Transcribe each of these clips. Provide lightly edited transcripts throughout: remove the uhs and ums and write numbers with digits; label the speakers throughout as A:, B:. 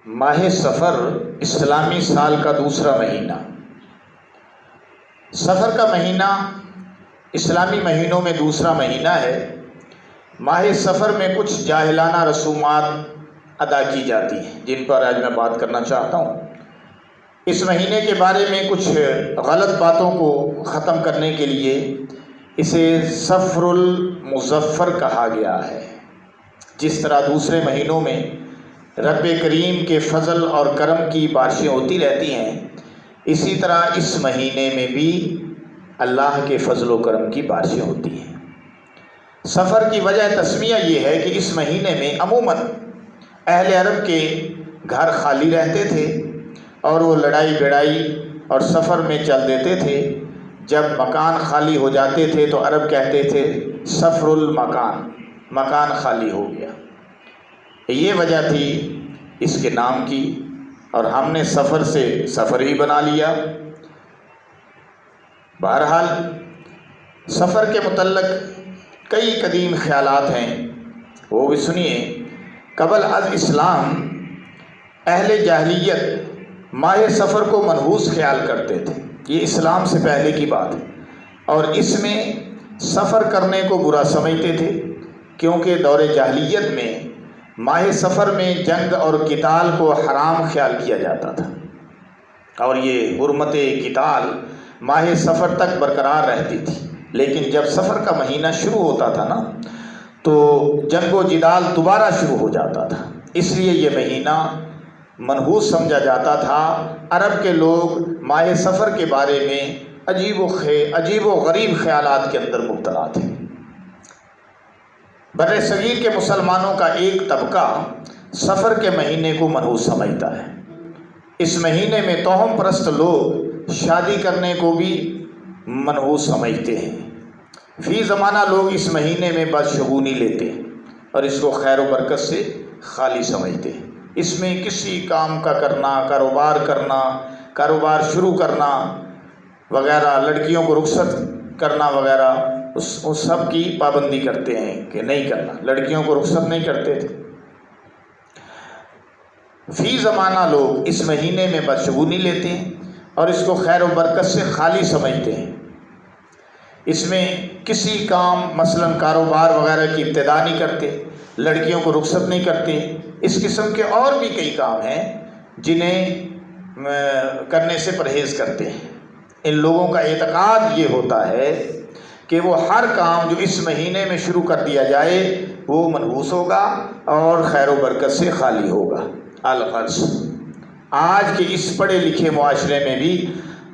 A: ماہ سفر اسلامی سال کا دوسرا مہینہ۔ سفر کا مہینہ اسلامی مہینوں میں دوسرا مہینہ ہے۔ ماہ سفر میں کچھ جاہلانہ رسومات ادا کی جاتی ہیں جن پر آج میں بات کرنا چاہتا ہوں۔ اس مہینے کے بارے میں کچھ غلط باتوں کو ختم کرنے کے لیے اسے صفر المظفر کہا گیا ہے۔ جس طرح دوسرے مہینوں میں رب کریم کے فضل اور کرم کی بارشیں ہوتی رہتی ہیں، اسی طرح اس مہینے میں بھی اللہ کے فضل و کرم کی بارشیں ہوتی ہیں۔ سفر کی وجہ تسمیہ یہ ہے کہ اس مہینے میں عموماً اہل عرب کے گھر خالی رہتے تھے اور وہ لڑائی بڑائی اور سفر میں چل دیتے تھے۔ جب مکان خالی ہو جاتے تھے تو عرب کہتے تھے سفر المکان، مکان خالی ہو گیا۔ یہ وجہ تھی اس کے نام کی، اور ہم نے سفر سے سفر ہی بنا لیا۔ بہرحال سفر کے متعلق کئی قدیم خیالات ہیں، وہ بھی سنیے۔ قبل از اسلام اہل جاہلیت ماہ سفر کو منحوس خیال کرتے تھے، یہ اسلام سے پہلے کی بات ہے، اور اس میں سفر کرنے کو برا سمجھتے تھے، کیونکہ دور جاہلیت میں ماہ سفر میں جنگ اور قتال کو حرام خیال کیا جاتا تھا، اور یہ حرمت قتال ماہ سفر تک برقرار رہتی تھی۔ لیکن جب سفر کا مہینہ شروع ہوتا تھا نا، تو جنگ و جدال دوبارہ شروع ہو جاتا تھا، اس لیے یہ مہینہ منحوس سمجھا جاتا تھا۔ عرب کے لوگ ماہ سفر کے بارے میں عجیب و غریب خیالات کے اندر مبتلا تھے۔ بر صغیر کے مسلمانوں کا ایک طبقہ سفر کے مہینے کو منحوس سمجھتا ہے۔ اس مہینے میں توہم پرست لوگ شادی کرنے کو بھی منحوس سمجھتے ہیں۔ فی زمانہ لوگ اس مہینے میں بدشگونی لیتے ہیں اور اس کو خیر و برکت سے خالی سمجھتے ہیں۔ اس میں کسی کام کا کرنا، کاروبار شروع کرنا وغیرہ، لڑکیوں کو رخصت کرنا وغیرہ، اس سب کی پابندی کرتے ہیں کہ نہیں کرنا، لڑکیوں کو رخصت نہیں کرتے تھے۔ فی زمانہ لوگ اس مہینے میں بدشگونی لیتے ہیں اور اس کو خیر و برکت سے خالی سمجھتے ہیں۔ اس میں کسی کام مثلاً کاروبار وغیرہ کی ابتدا نہیں کرتے، لڑکیوں کو رخصت نہیں کرتے۔ اس قسم کے اور بھی کئی کام ہیں جنہیں کرنے سے پرہیز کرتے ہیں۔ ان لوگوں کا اعتقاد یہ ہوتا ہے کہ وہ ہر کام جو اس مہینے میں شروع کر دیا جائے وہ منحوس ہوگا اور خیر و برکت سے خالی ہوگا۔ الغرض آج کے اس پڑھے لکھے معاشرے میں بھی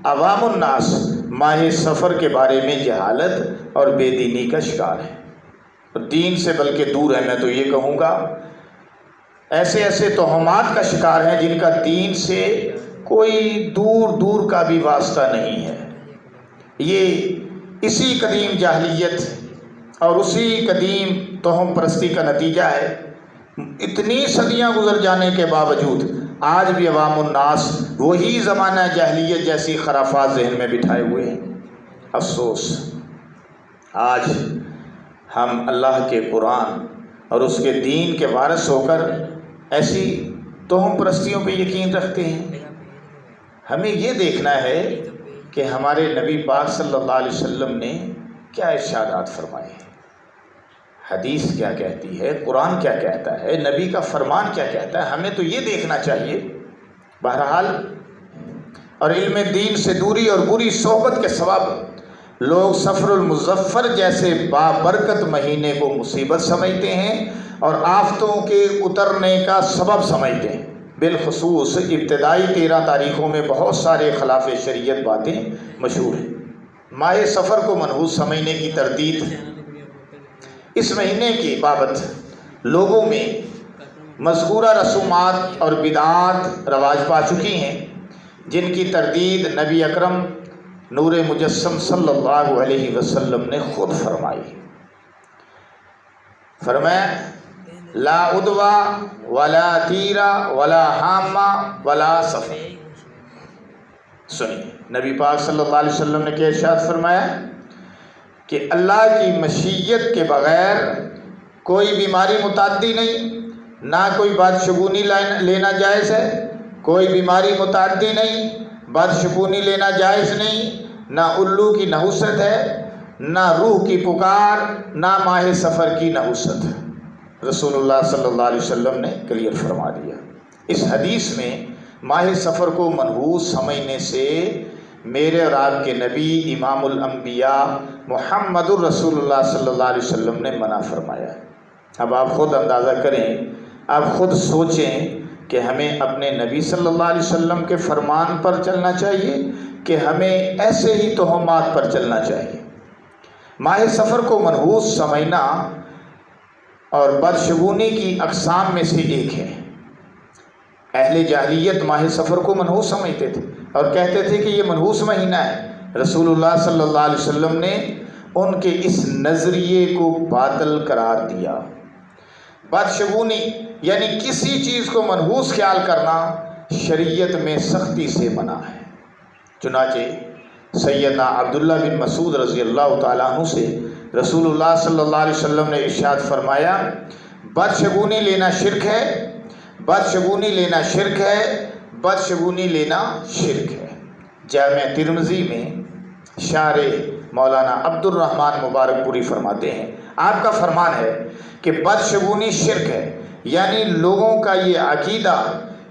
A: عوام الناس ماہ سفر کے بارے میں جہالت اور بے دینی کا شکار ہے، دین سے بلکہ دور ہے۔ میں تو یہ کہوں گا ایسے توہمات کا شکار ہیں جن کا دین سے کوئی دور کا بھی واسطہ نہیں ہے۔ یہ اسی قدیم جاہلیت اور اسی قدیم توہم پرستی کا نتیجہ ہے۔ اتنی صدیاں گزر جانے کے باوجود آج بھی عوام الناس وہی زمانہ جاہلیت جیسی خرافات ذہن میں بٹھائے ہوئے ہیں۔ افسوس، آج ہم اللہ کے قرآن اور اس کے دین کے وارث ہو کر ایسی توہم پرستیوں پہ یقین رکھتے ہیں۔ ہمیں یہ دیکھنا ہے کہ ہمارے نبی پاک صلی اللہ علیہ وسلم نے کیا ارشادات فرمائے ہیں، حدیث کیا کہتی ہے، قرآن کیا کہتا ہے، نبی کا فرمان کیا کہتا ہے، ہمیں تو یہ دیکھنا چاہیے۔ بہرحال اور علم دین سے دوری اور بری صحبت کے سبب لوگ سفر المظفر جیسے بابرکت مہینے کو مصیبت سمجھتے ہیں اور آفتوں کے اترنے کا سبب سمجھتے ہیں۔ بالخصوص ابتدائی 13 تاریخوں میں بہت سارے خلاف شریعت باتیں مشہور ہیں۔ ماہ سفر کو منحوس سمجھنے کی تردید اس مہینے کی بابت لوگوں میں مذکورہ رسومات اور بدعات رواج پا چکی ہیں، جن کی تردید نبی اکرم نور مجسم صلی اللہ علیہ وسلم نے خود فرمائی۔ فرمایا لا عدوہ ولا تیرہ ولا حامہ ولا سفر۔ سنیے نبی پاک صلی اللہ علیہ وسلم نے کیا ارشاد فرمایا کہ اللہ کی مشیت کے بغیر کوئی بیماری متعدی نہیں، نہ کوئی بدشگونی لینا جائز ہے، کوئی بیماری متعدی نہیں، بدشگونی لینا جائز نہیں، نہ الو کی نحوست ہے، نہ روح کی پکار، نہ ماہ سفر کی نحوست ہے۔ رسول اللہ صلی اللہ علیہ وسلم نے کلیئر فرما دیا۔ اس حدیث میں ماہ سفر کو منحوس سمجھنے سے میرے اور آپ کے نبی امام الانبیاء محمد الرسول اللہ صلی اللہ علیہ وسلم نے منع فرمایا۔ اب آپ خود اندازہ کریں، آپ خود سوچیں کہ ہمیں اپنے نبی صلی اللہ علیہ وسلم کے فرمان پر چلنا چاہیے کہ ہمیں ایسے ہی توہمات پر چلنا چاہیے۔ ماہ سفر کو منحوس سمجھنا اور بدشگونی کی اقسام میں سے ایک ہے۔ اہل جاہلیت ماہ سفر کو منحوس سمجھتے تھے اور کہتے تھے کہ یہ منحوس مہینہ ہے۔ رسول اللہ صلی اللہ علیہ وسلم نے ان کے اس نظریے کو باطل قرار دیا۔ بدشگونی یعنی کسی چیز کو منحوس خیال کرنا شریعت میں سختی سے منع ہے۔ چنانچہ سیدنا عبداللہ بن مسعود رضی اللہ تعالیٰ عنہ سے رسول اللہ صلی اللہ علیہ وسلم نے ارشاد فرمایا، بدشگونی لینا شرک ہے، بدشگونی لینا شرک ہے، بدشگونی لینا شرک ہے۔ جامع ترمذی میں شارح مولانا عبد الرحمن مبارک پوری فرماتے ہیں، آپ کا فرمان ہے کہ بدشگونی شرک ہے، یعنی لوگوں کا یہ عقیدہ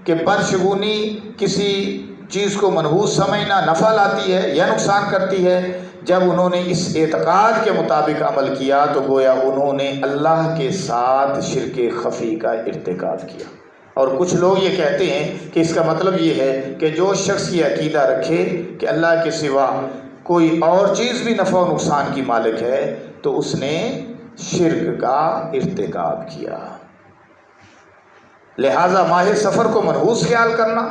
A: کہ بدشگونی کسی چیز کو منحوس سمجھنا نفع لاتی ہے یا نقصان کرتی ہے، جب انہوں نے اس اعتقاد کے مطابق عمل کیا تو گویا انہوں نے اللہ کے ساتھ شرک خفی کا ارتکاب کیا۔ اور کچھ لوگ یہ کہتے ہیں کہ اس کا مطلب یہ ہے کہ جو شخص یہ عقیدہ رکھے کہ اللہ کے سوا کوئی اور چیز بھی نفع و نقصان کی مالک ہے تو اس نے شرک کا ارتکاب کیا۔ لہٰذا ماہ سفر کو منحوس خیال کرنا،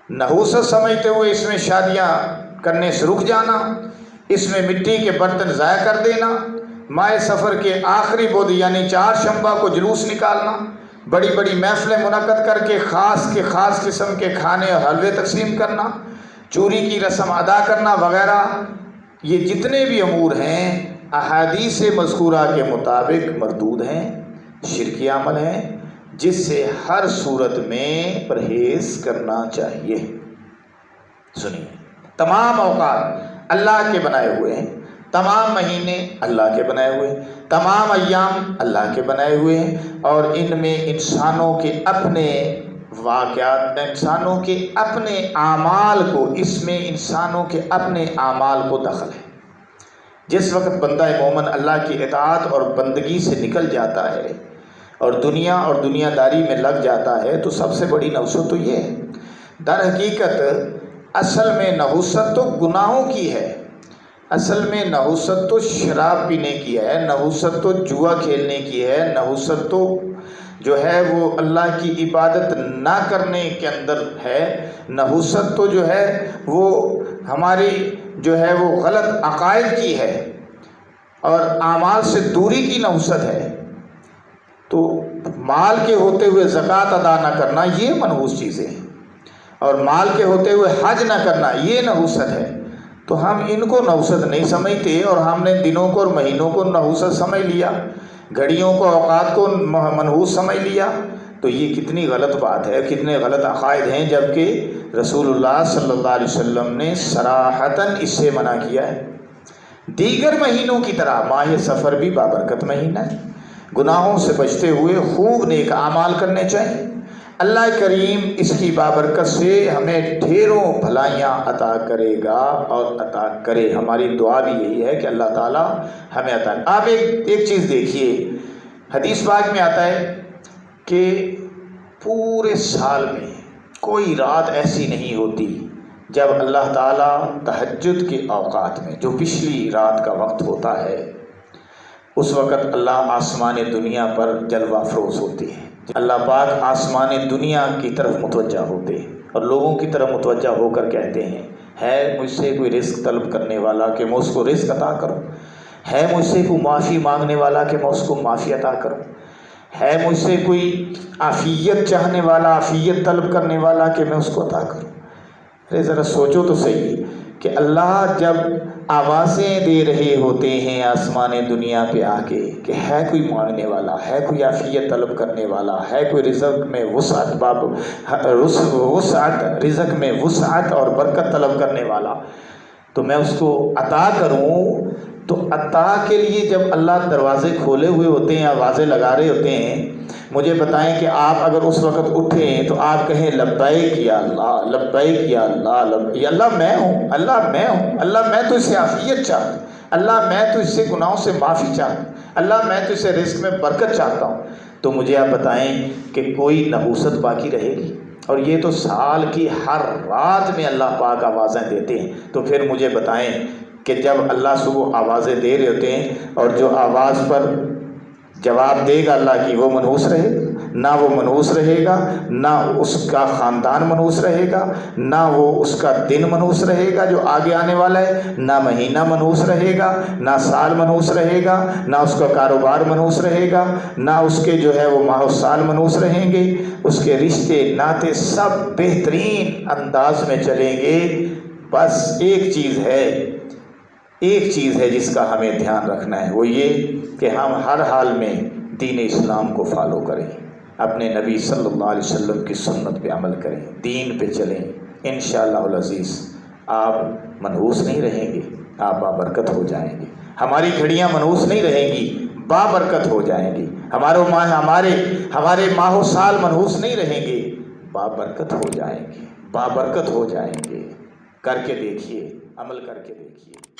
A: نحوست سمجھتے ہوئے اس میں شادیاں کرنے سے رک جانا، اس میں مٹی کے برتن ضائع کر دینا، ماہ سفر کے آخری بدھ یعنی چہارشنبہ کو جلوس نکالنا، بڑی بڑی محفلیں منعقد کر کے خاص قسم کے کھانے اور حلوے تقسیم کرنا، چوری کی رسم ادا کرنا وغیرہ، یہ جتنے بھی امور ہیں احادیث مذکورہ کے مطابق مردود ہیں، شرکی عمل ہیں، جس سے ہر صورت میں پرہیز کرنا چاہیے۔ سنیے، تمام اوقات اللہ کے بنائے ہوئے ہیں، تمام مہینے اللہ کے بنائے ہوئے ہیں، تمام ایام اللہ کے بنائے ہوئے ہیں، اور ان میں انسانوں کے اپنے واقعات، انسانوں کے اپنے اعمال کو، اس میں انسانوں کے اپنے اعمال کو دخل ہے۔ جس وقت بندہ مومن اللہ کی اطاعت اور بندگی سے نکل جاتا ہے اور دنیا داری میں لگ جاتا ہے تو سب سے بڑی نحوست تو یہ ہے۔ در حقیقت اصل میں نحوست تو گناہوں کی ہے، اصل میں نحوست تو شراب پینے کی ہے، نحوست تو جوا کھیلنے کی ہے، نحوست تو جو ہے وہ اللہ کی عبادت نہ کرنے کے اندر ہے، نحوست تو جو ہے وہ ہماری جو ہے وہ غلط عقائد کی ہے اور اعمال سے دوری کی نحوست ہے۔ تو مال کے ہوتے ہوئے زکوٰۃ ادا نہ کرنا یہ منحوس چیزیں ہیں، اور مال کے ہوتے ہوئے حج نہ کرنا یہ نحوست ہے۔ تو ہم ان کو نحوست نہیں سمجھتے اور ہم نے دنوں کو اور مہینوں کو نحوست سمجھ لیا، گھڑیوں کو، اوقات کو منحوس سمجھ لیا، تو یہ کتنی غلط بات ہے، کتنے غلط عقائد ہیں، جبکہ رسول اللہ صلی اللہ علیہ وسلم نے صراحتاً اس سے منع کیا ہے۔ دیگر مہینوں کی طرح ماہ سفر بھی بابرکت مہینہ ہے، گناہوں سے بچتے ہوئے خوب نیک اعمال کرنے چاہیے۔ اللہ کریم اس کی بابرکت سے ہمیں ڈھیروں بھلائیاں عطا کرے گا اور عطا کرے۔ ہماری دعا بھی یہی ہے کہ اللہ تعالیٰ ہمیں عطا کرے۔ آپ ایک چیز دیکھیے، حدیث پاک میں آتا ہے کہ پورے سال میں کوئی رات ایسی نہیں ہوتی جب اللہ تعالیٰ تہجد کے اوقات میں، جو پچھلی رات کا وقت ہوتا ہے، اس وقت اللہ آسمان دنیا پر جلوہ افروز ہوتے ہیں۔ اللہ پاک آسمان دنیا کی طرف متوجہ ہوتے ہیں اور لوگوں کی طرف متوجہ ہو کر کہتے ہیں، ہے مجھ سے کوئی رزق طلب کرنے والا کہ میں اس کو رزق عطا کروں، ہے مجھ سے کوئی معافی مانگنے والا کہ میں اس کو معافی عطا کروں، ہے مجھ سے کوئی عافیت چاہنے والا، عافیت طلب کرنے والا کہ میں اس کو عطا کروں۔ ارے ذرا سوچو تو صحیح کہ اللہ جب آوازیں دے رہے ہوتے ہیں آسمان دنیا پہ آ کے کہ ہے کوئی مانگنے والا، ہے کوئی عافیت طلب کرنے والا، ہے کوئی رزق میں وسعت رزق میں وسعت اور برکت طلب کرنے والا، تو میں اس کو عطا کروں۔ تو عطا کے لیے جب اللہ دروازے کھولے ہوئے ہوتے ہیں، آوازیں لگا رہے ہوتے ہیں، مجھے بتائیں کہ آپ اگر اس وقت اٹھیں تو آپ کہیں لبیک یا اللہ، لبیک یا اللہ، یا اللہ میں ہوں، اللہ میں ہوں، اللہ میں تو اس سے عافیت چاہتا ہوں، اللہ میں تو اس سے گناہوں سے معافی چاہتا ہوں، اللہ میں تو اس سے رزق میں برکت چاہتا ہوں، تو مجھے آپ بتائیں کہ کوئی نحوست باقی رہے گی؟ اور یہ تو سال کی ہر رات میں اللہ پاک آوازیں دیتے ہیں، تو پھر مجھے بتائیں کہ جب اللہ صبح آوازیں دے رہے ہوتے ہیں اور جو آواز پر جواب دے گا اللہ کی، وہ منحوس رہے گا؟ نہ وہ منحوس رہے گا، نہ اس کا خاندان منحوس رہے گا، نہ وہ اس کا دن منحوس رہے گا جو آگے آنے والا ہے، نہ مہینہ منحوس رہے گا، نہ سال منحوس رہے گا، نہ اس کا کاروبار منحوس رہے گا، نہ اس کے جو ہے وہ ماہ و سال منحوس رہیں گے، اس کے رشتے ناطے سب بہترین انداز میں چلیں گے۔ بس ایک چیز ہے جس کا ہمیں دھیان رکھنا ہے، وہ یہ کہ ہم ہر حال میں دین اسلام کو فالو کریں، اپنے نبی صلی اللہ علیہ وسلم کی سنت پہ عمل کریں، دین پہ چلیں، انشاءاللہ العزیز آپ منحوس نہیں رہیں گے، آپ بابرکت ہو جائیں گے۔ ہماری گھڑیاں منحوس نہیں رہیں گی، بابرکت ہو جائیں گی۔ ہمارے ماہ و سال منحوس نہیں رہیں گے، بابرکت ہو جائیں گے، بابرکت ہو جائیں گے۔ کر کے دیکھیے، عمل کر کے دیکھیے۔